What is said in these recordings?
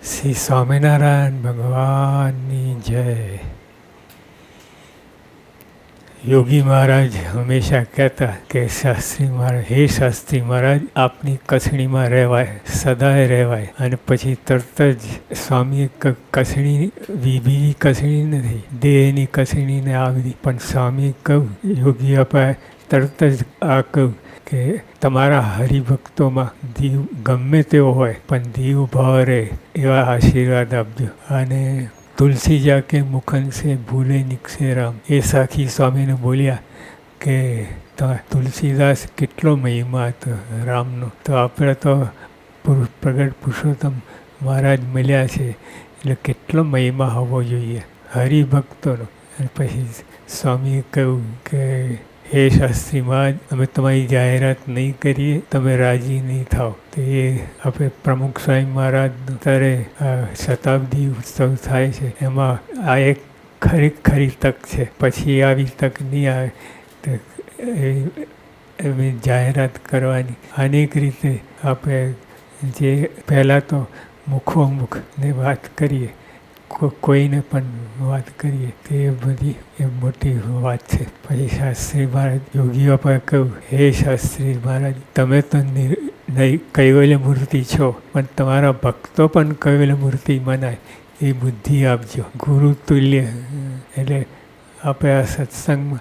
શ્રી સ્વામિનારાયણ ભગવાનની જય. યોગી મહારાજ હંમેશા કહેતા કે શાસ્ત્રી મહારાજ, હે શાસ્ત્રી મહારાજ, આપની કસણીમાં રહેવાય, સદાય રહેવાય. અને પછી તરત જ સ્વામીએ કસણી, બીજી કસણી નથી, દેહની કસણીને આ બધી, પણ સ્વામીએ કહ્યું, યોગી અપાય તરત જ આ કહ્યું કે તમારા હરિભક્તોમાં દીવ ગમે તેવો હોય પણ દીવ ભાવ રહે એવા આશીર્વાદ આપજો. અને તુલસી જાકે મુખન સે ભૂલે નિકસે રામ, એ સાખી સ્વામીને બોલ્યા કે તુલસીદાસ કેટલો મહિમા હતો રામનો, તો આપણે તો પ્રગટ પુરુષોત્તમ મહારાજ મળ્યા છે એટલે કેટલો મહિમા હોવો જોઈએ હરિભક્તોનો. અને પછી સ્વામીએ કહ્યું કે હે શાસ્ત્રી મહારાજ, અમે તમારી જાહેરાત નહીં કરીએ, તમે રાજી નહીં થાઓ. તો એ આપણે પ્રમુખ સ્વામી મહારાજ ત્યારે શતાબ્દી ઉત્સવ થાય છે, એમાં આ એક ખરી તક છે. પછી આવી તક નહીં આવે તો એવી જાહેરાત કરવાની. અનેક રીતે આપણે જે પહેલાં તો મુખોમુખને વાત કરીએ, કોઈને પણ વાત કરીએ, તે બધી એ મોટી વાત છે. પછી શાસ્ત્રી મહારાજ યોગીઓ પર કહ્યું, હે શાસ્ત્રી મહારાજ, તમે તો કૈવલ્ય મૂર્તિ છો, પણ તમારા ભક્તો પણ કૈવલ્ય મૂર્તિ મનાય એ બુદ્ધિ આપજો. ગુરુ તુલ્ય. એટલે આપણે આ સત્સંગમાં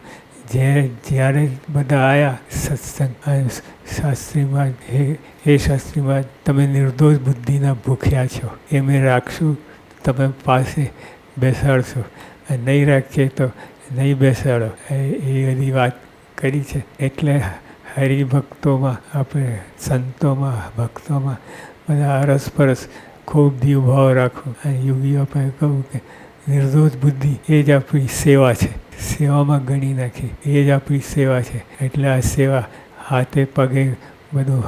જ્યારે બધા આવ્યા સત્સંગ, શાસ્ત્રી મહારાજ, હે શાસ્ત્રી મહારાજ, તમે નિર્દોષ બુદ્ધિના ભૂખ્યા છો, એ મેં રાખશું, તમે પાસે બેસાડશો, નહીં રાખીએ તો નહીં બેસાડો, એ બધી વાત કરી છે. એટલે હરિભક્તોમાં, આપણે સંતોમાં, ભક્તોમાં બધા અરસપરસ ખૂબ દીવભાવ રાખો. અને યોગીઓ પાસે કહું કે નિર્દોષ બુદ્ધિ એ જ આપણી સેવા છે, સેવામાં ગણી નાખી એ જ આપણી સેવા છે. એટલે આ સેવા હાથે પગે બધું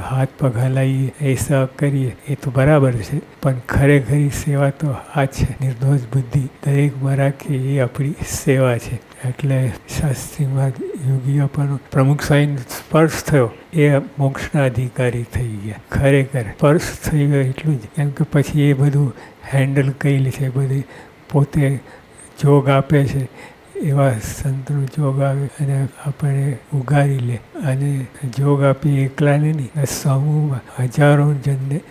હાથ પગ હલાવીએ, એ કરીએ એ તો બરાબર છે, પણ ખરેખરી સેવા તો આ છે. નિર્દોષ બુદ્ધિ દરેકમાં રાખીએ એ આપણી સેવા છે. એટલે શાસ્ત્રીમાં યોગીઓ પણ પ્રમુખ સ્વામીનો સ્પર્શ થયો એ મોક્ષના અધિકારી થઈ ગયા. ખરેખર સ્પર્શ થઈ ગયો એટલું જ, કેમ કે પછી એ બધું હેન્ડલ કરી લે છે, બધી પોતે જોગ આપે છે, એવા સંતનો જોગ આવે અને આપણે ઉગારી લે. અને જોગ આપી એકલાને નહીં, સમૂહમાં હજારો જણને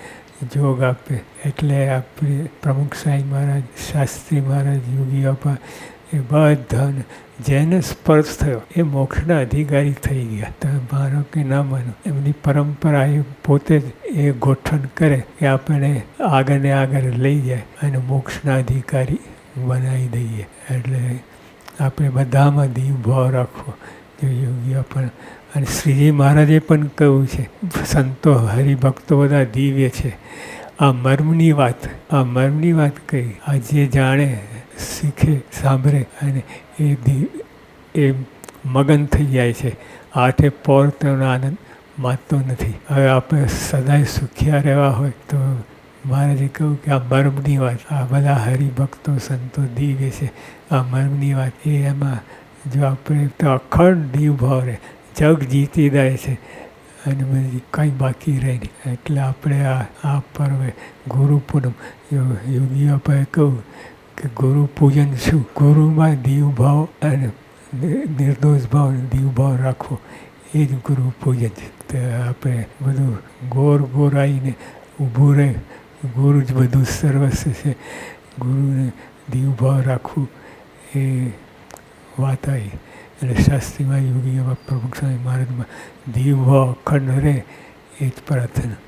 જોગ આપે. એટલે આપણે પ્રમુખ સ્વામી મહારાજ, શાસ્ત્રી મહારાજ, યોગી આપા, એ બધાને જેને સ્પર્શ થયો એ મોક્ષના અધિકારી થઈ ગયા. તમે માનો કે ના માનો, એમની પરંપરા એ પોતે જ એ ગોઠવણ કરે કે આપણને આગળ ને આગળ લઈ જાય અને મોક્ષના અધિકારી બનાવી દઈએ. એટલે આપણે બધામાં દીવ ભાવ રાખવો જોઈએ. પણ અને શ્રીજી મહારાજે પણ કહ્યું છે, સંતો હરિભક્તો બધા દિવ્ય છે. આ મર્મની વાત કહી. આ જે જાણે, શીખે, સાંભળે અને એ મગન થઈ જાય છે. આઠે પોર તેનો આનંદ માનતો નથી. હવે આપણે સદાય સુખિયા રહેવા હોય તો મહારાજે કહ્યું કે આ મર્મની વાત, આ બધા હરિભક્તો સંતો દિવ્ય છે, આ મર્મની વાત. એમાં જો આપણે તો અખંડ દીવ ભાવ રહે, જગ જીતી જાય છે અને બધી કંઈ બાકી રહે નહીં. એટલે આપણે આ પર્વે ગુરુ પૂનમ, યોગીઓ પર કહું કે ગુરુ પૂજન શું? ગુરુમાં દીવ ભાવ અને નિર્દોષ ભાવ, દીવ ભાવ રાખવો એ જ ગુરુ પૂજન છે. તો આપણે બધું ગોર આવીને ઊભું રહે, ગુરુ જ બધું સર્વસ્વ છે, ગુરુને દીવ ભાવ રાખવું એ વાત આવી. એટલે શાસ્ત્રીમાં યોગીઓમાં પ્રમુખ સ્વામી મહારાજમાં દીવ ભાવ અખંડ રહે એ જ પ્રાર્થના.